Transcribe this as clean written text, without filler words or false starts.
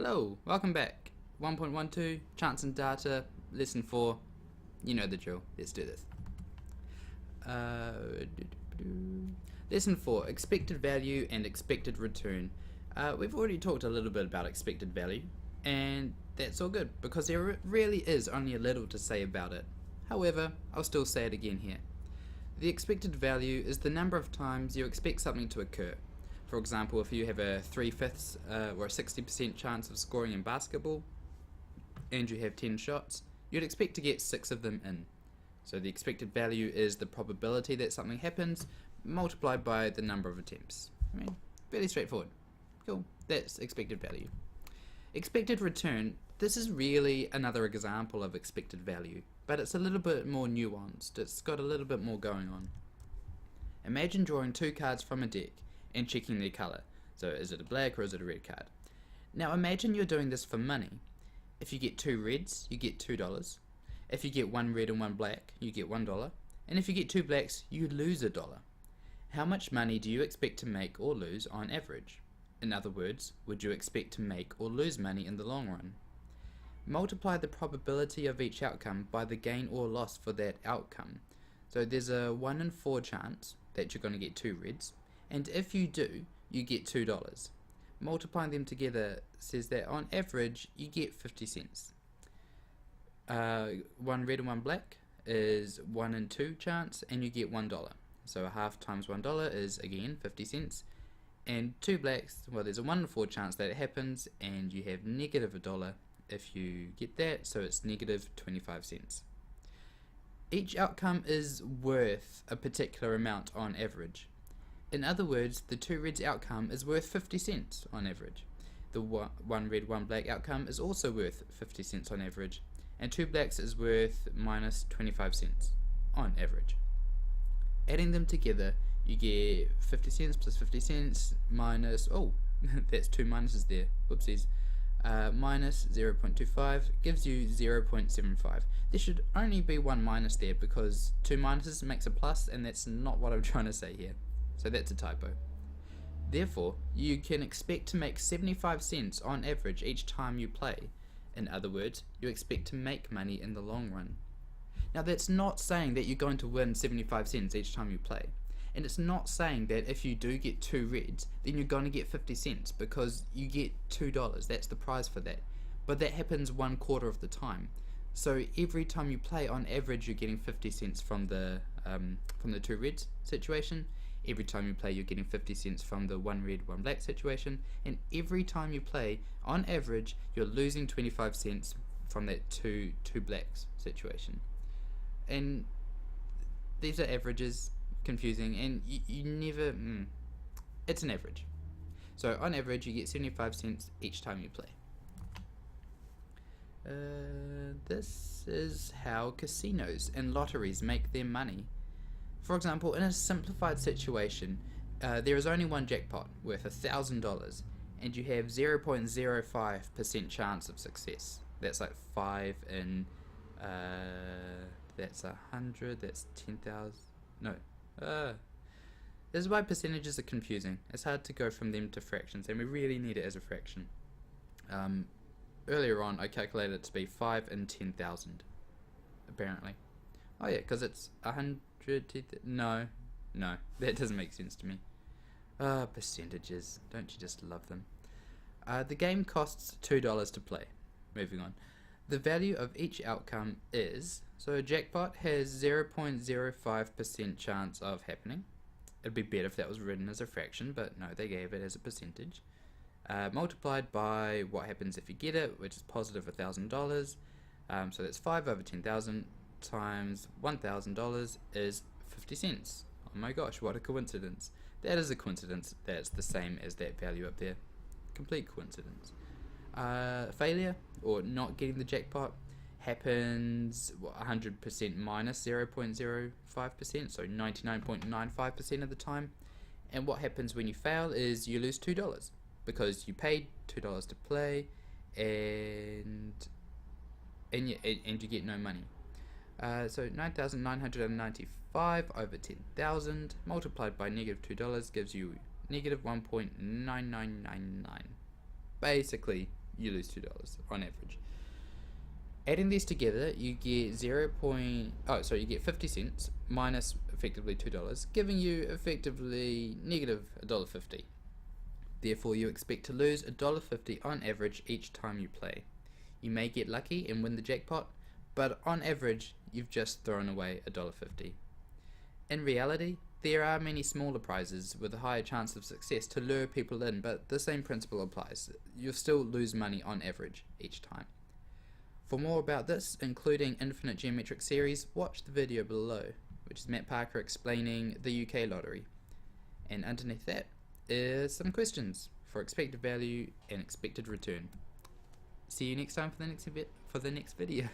Hello, welcome back. 1.12, Chance and Data, Lesson 4. You know the drill. Let's do this. Lesson 4, Expected Value and Expected Return. We've already talked a little bit about expected value, and that's all good, because there really is only a little to say about it. However, I'll still say it again here. The expected value is the number of times you expect something to occur. For example, if you have a 3/5 or a 60% chance of scoring in basketball and you have 10 shots, you'd expect to get 6 of them in. So the expected value is the probability that something happens multiplied by the number of attempts. I mean, fairly straightforward. Cool, that's expected value. Expected return, this is really another example of expected value, but it's a little bit more nuanced. It's got a little bit more going on. Imagine drawing 2 cards from a deck and checking their colour. So is it a black or is it a red card? Now imagine you're doing this for money. If you get 2 reds, you get $2. If you get 1 red and 1 black, you get $1. And if you get 2 blacks, you lose $1. How much money do you expect to make or lose on average? In other words, would you expect to make or lose money in the long run? Multiply the probability of each outcome by the gain or loss for that outcome. So there's a 1 in 4 chance that you're going to get 2 reds, and if you do, you get $2. Multiplying them together says that on average you get 50 cents. 1 red and 1 black is 1 in 2 chance, and you get $1. So a half times $1 is again 50 cents. And 2 blacks, well, there's a 1 in 4 chance that it happens, and you have negative $1 if you get that, so it's negative 25 cents. Each outcome is worth a particular amount on average. In other words, the 2 reds outcome is worth 50 cents on average. The 1 red, 1 black outcome is also worth 50 cents on average, and 2 blacks is worth minus 25 cents on average. Adding them together, you get 50 cents plus 50 cents minus, oh, that's 2 minuses there, whoopsies, minus 0.25 gives you 0.75. There should only be 1 minus there because 2 minuses makes a plus, and that's not what I'm trying to say here. So that's a typo. Therefore, you can expect to make 75 cents on average each time you play. In other words, you expect to make money in the long run. Now that's not saying that you're going to win 75 cents each time you play. And it's not saying that if you do get 2 reds, then you're going to get 50 cents because you get $2. That's the prize for that. But that happens 1/4 of the time. So every time you play, on average, you're getting 50 cents from the 2 reds situation. Every time you play, you're getting 50 cents from the 1 red, 1 black situation. And every time you play, on average, you're losing 25 cents from that two blacks situation. And these are averages, confusing, and you never, it's an average. So on average, you get 75 cents each time you play. This is how casinos and lotteries make their money. For example, in a simplified situation, there is only one jackpot worth $1,000, and you have 0.05% chance of success. That's like 5 in, that's 100, that's 10,000, no. This is why percentages are confusing. It's hard to go from them to fractions, and we really need it as a fraction. Earlier on, I calculated it to be 5 in 10,000, apparently. Oh yeah, because it's 100 to... No, that doesn't make sense to me. Percentages. Don't you just love them? The game costs $2 to play. Moving on. The value of each outcome is... So a jackpot has 0.05% chance of happening. It'd be better if that was written as a fraction, but no, they gave it as a percentage. Multiplied by what happens if you get it, which is positive $1,000. So that's 5 over 10,000 times $1,000 is 50 cents. Oh my gosh, what a coincidence. That is a coincidence. That's the same as that value up there. Complete coincidence. Failure, or not getting the jackpot, happens 100% minus 0.05%, so 99.95% of the time. And what happens when you fail is you lose $2 because you paid $2 to play, and you get no money. So 9,995 over 10,000 multiplied by negative $2 gives you negative 1.9999. Basically, you lose $2 on average. Adding these together, you get you get 50 cents minus effectively $2, giving you effectively negative $1.50. Therefore, you expect to lose $1.50 on average each time you play. You may get lucky and win the jackpot, but on average, you've just thrown away $1.50. In reality, there are many smaller prizes with a higher chance of success to lure people in, but the same principle applies. You'll still lose money on average each time. For more about this, including infinite geometric series, watch the video below, which is Matt Parker explaining the UK lottery. And underneath that is some questions for expected value and expected return. See you next time for the next video.